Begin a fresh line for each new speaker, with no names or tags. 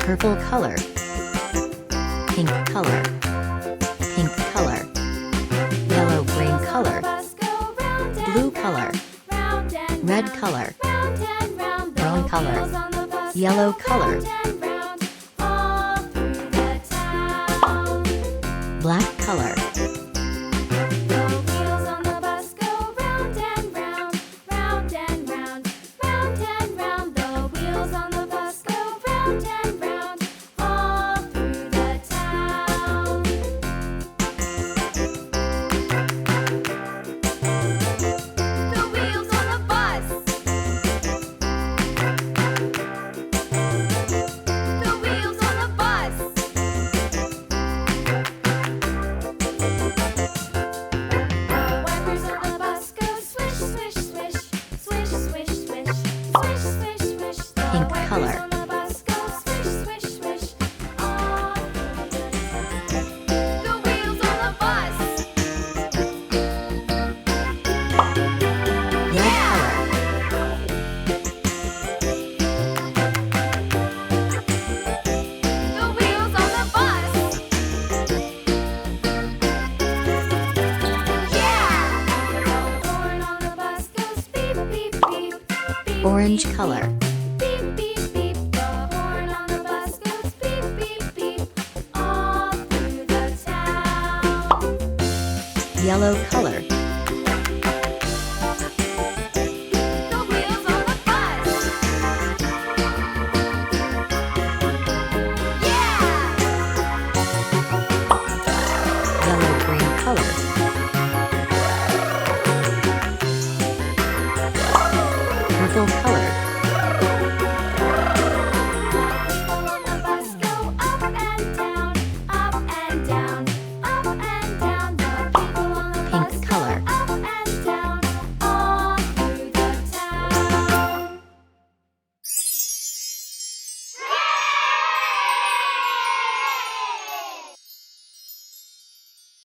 Purple color. Pink color. Pink color. Yellow-green color. Blue color. Red color. Brown color. Yellow color. Black color. Pink color. Red color. Orange color. Yellow color.